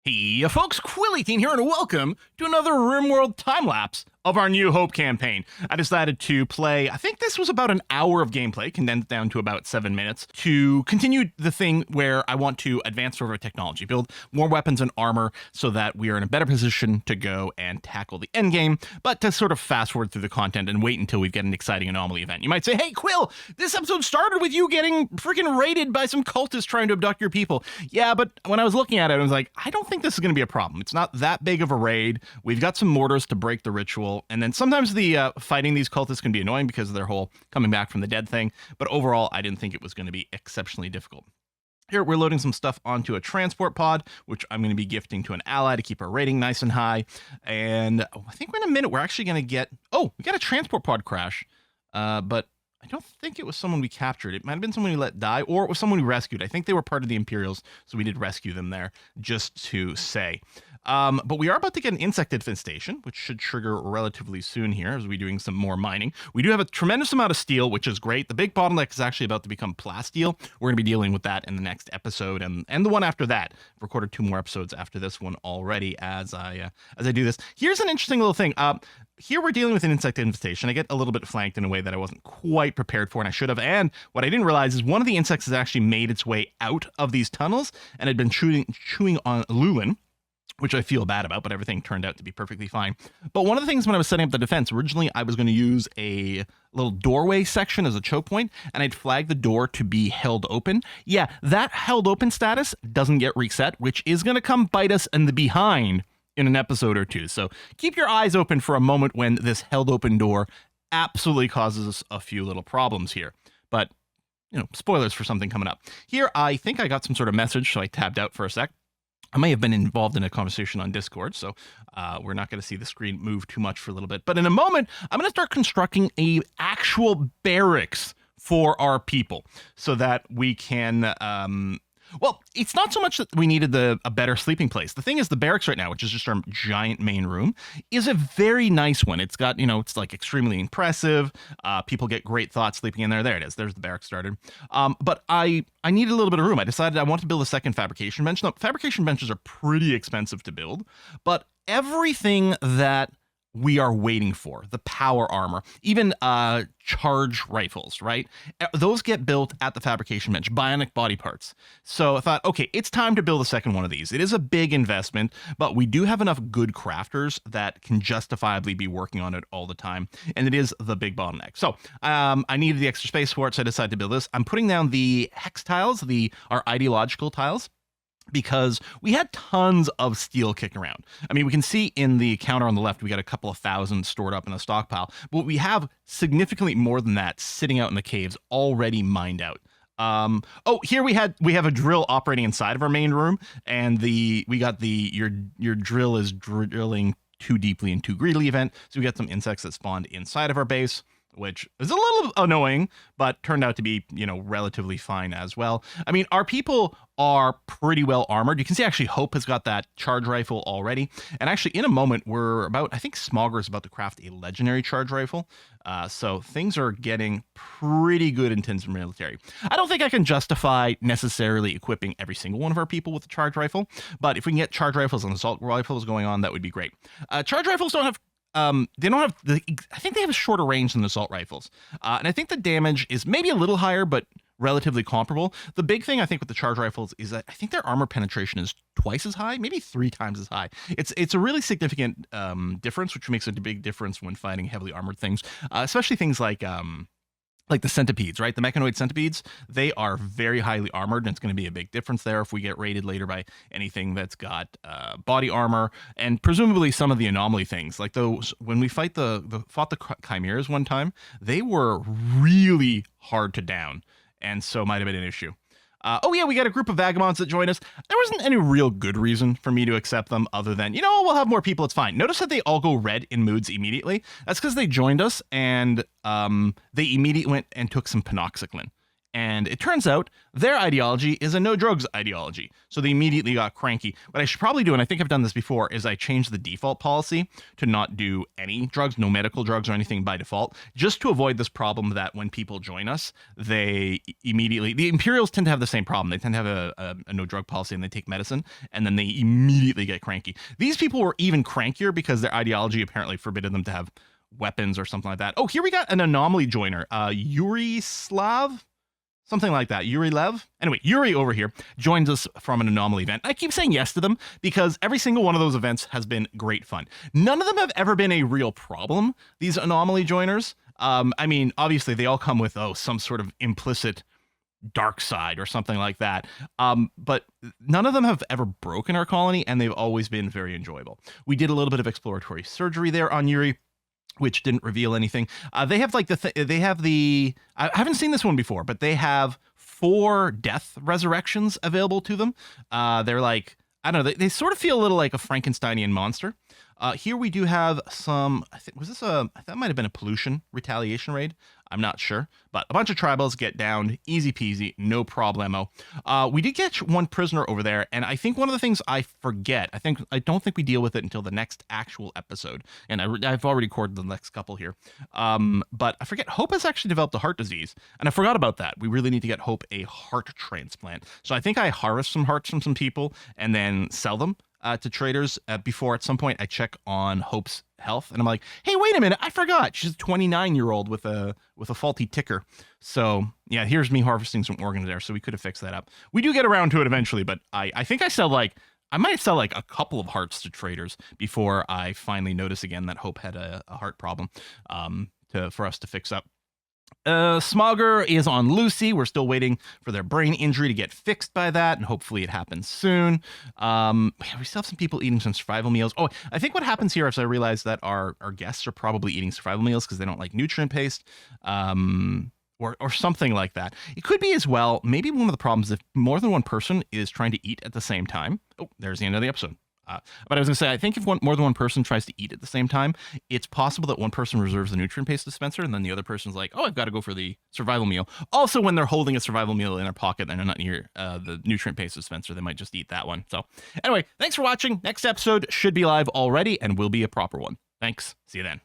Hey folks, Quill18 here, and welcome to another RimWorld time-lapse of our New Hope campaign. I decided to play, I think this was about an hour of gameplay, condensed down to about 7 minutes, to continue the thing where I want to advance further technology, build more weapons and armor so that we are in a better position to go and tackle the endgame, but to sort of fast forward through the content and wait until we get an exciting Anomaly event. You might say, hey Quill, this episode started with you getting freaking raided by some cultists trying to abduct your people. Yeah, but when I was looking at it, I was like, I don't think this is going to be a problem. It's not that big of a raid. We've got some mortars to break the ritual. And then sometimes the fighting these cultists can be annoying because of their whole coming back from the dead thing. But overall, I didn't think it was going to be exceptionally difficult. Here, we're loading some stuff onto a transport pod, which I'm going to be gifting to an ally to keep our rating nice and high. And I think in a minute, we're actually going to get... Oh, we got a transport pod crash. But I don't think it was someone we captured. It might have been someone we let die, or it was someone we rescued. I think they were part of the Imperials, so we did rescue them there, just to say. But we are about to get an insect infestation, which should trigger relatively soon here as we're doing some more mining. We do have a tremendous amount of steel, which is great. The big bottleneck is actually about to become plasteel. We're going to be dealing with that in the next episode and the one after that. I've recorded 2 more episodes after this one already as I do this. Here's an interesting little thing. Here we're dealing with an insect infestation. I get a little bit flanked in a way that I wasn't quite prepared for, and I should have. And what I didn't realize is one of the insects has actually made its way out of these tunnels and had been chewing on Lulin, which I feel bad about, but everything turned out to be perfectly fine. But one of the things when I was setting up the defense, originally I was going to use a little doorway section as a choke point, and I'd flag the door to be held open. Yeah, that held open status doesn't get reset, which is going to come bite us in the behind in an episode or two. So keep your eyes open for a moment when this held open door absolutely causes us a few little problems here. But, you know, spoilers for something coming up. Here, I think I got some sort of message, so I tabbed out for a sec. I may have been involved in a conversation on Discord, so we're not going to see the screen move too much for a little bit. But in a moment, I'm going to start constructing a actual barracks for our people so that we can... well, it's not so much that we needed a better sleeping place. The thing is, the barracks right now, which is just our giant main room, is a very nice one. It's got, you know, it's like extremely impressive. People get great thoughts sleeping in there. There it is. There's the barracks started. But I needed a little bit of room. I decided I want to build a second fabrication bench. Now, fabrication benches are pretty expensive to build, but everything that we are waiting for, the power armor, even charge rifles, right? Those get built at the fabrication bench, bionic body parts. So I thought, okay, it's time to build a second one of these. It is a big investment, but we do have enough good crafters that can justifiably be working on it all the time. And it is the big bottleneck. So I needed the extra space for it, so I decided to build this. I'm putting down the hex tiles, our ideological tiles, because we had tons of steel kicking around. I mean, we can see in the counter on the left, we got a couple of thousand stored up in a stockpile, but we have significantly more than that sitting out in the caves already mined out. Oh, here we have a drill operating inside of our main room, and we got your drill is drilling too deeply and too greedily event. So we got some insects that spawned inside of our base, which is a little annoying, but turned out to be, you know, relatively fine as well. I mean, our people are pretty well armored. You can see actually Hope has got that charge rifle already. And actually in a moment, I think Smogger is about to craft a legendary charge rifle. So things are getting pretty good in terms of military. I don't think I can justify necessarily equipping every single one of our people with a charge rifle, but if we can get charge rifles and assault rifles going on, that would be great. Charge rifles don't have they don't have I think they have a shorter range than assault rifles. And I think the damage is maybe a little higher, but relatively comparable. The big thing I think with the charge rifles is that I think their armor penetration is twice as high, maybe 3 times as high. It's a really significant difference, which makes a big difference when fighting heavily armored things, especially things like the centipedes, right? The mechanoid centipedes, they are very highly armored, and it's going to be a big difference there if we get raided later by anything that's got body armor, and presumably some of the anomaly things. Like those, when we fought the chimeras one time, they were really hard to down, and so might have been an issue. Oh yeah, we got a group of vagabonds that joined us. There wasn't any real good reason for me to accept them other than, you know, we'll have more people, it's fine. Notice that they all go red in moods immediately. That's because they joined us and they immediately went and took some penoxyclin. And it turns out their ideology is a no drugs ideology. So they immediately got cranky. What I should probably do, and I think I've done this before, is I changed the default policy to not do any drugs, no medical drugs or anything by default, just to avoid this problem that when people join us, they immediately, the Imperials tend to have the same problem. They tend to have a no drug policy and they take medicine and then they immediately get cranky. These people were even crankier because their ideology apparently forbidden them to have weapons or something like that. Oh, here we got an Anomaly joiner, Yuri Slav? Something like that. Yuri Lev? Anyway, Yuri over here joins us from an Anomaly event. I keep saying yes to them because every single one of those events has been great fun. None of them have ever been a real problem, these Anomaly joiners. I mean, obviously, they all come with, some sort of implicit dark side or something like that. But none of them have ever broken our colony, and they've always been very enjoyable. We did a little bit of exploratory surgery there on Yuri, which didn't reveal anything. They have like I haven't seen this one before, but they have 4 death resurrections available to them. They're like, I don't know, they sort of feel a little like a Frankensteinian monster. Here we do have some, that might have been a pollution retaliation raid. I'm not sure, but a bunch of tribals get downed, easy peasy, no problemo. We did catch one prisoner over there, and I think one of the things I forget, I don't think we deal with it until the next actual episode, and I've already recorded the next couple here. But I forget, Hope has actually developed a heart disease, and I forgot about that. We really need to get Hope a heart transplant. So I think I harvest some hearts from some people and then sell them to traders before at some point I check on Hope's health, and I'm like, hey, wait a minute, I forgot she's a 29-year-old with a faulty ticker. So yeah, here's me harvesting some organs there, so we could have fixed that up. We do get around to it eventually, but I think I might sell like a couple of hearts to traders before I finally notice again that Hope had a heart problem for us to fix up. Smogger is on Lucy. We're still waiting for their brain injury to get fixed by that, and hopefully it happens soon. We still have some people eating some survival meals. Oh, I think what happens here is I realize that our guests are probably eating survival meals because they don't like nutrient paste, or something like that. It could be as well, maybe one of the problems if more than one person is trying to eat at the same time. Oh, there's the end of the episode. But I was going to say, I think if more than one person tries to eat at the same time, it's possible that one person reserves the nutrient paste dispenser, and then the other person's like, oh, I've got to go for the survival meal. Also, when they're holding a survival meal in their pocket and they're not near the nutrient paste dispenser, they might just eat that one. So anyway, thanks for watching. Next episode should be live already and will be a proper one. Thanks. See you then.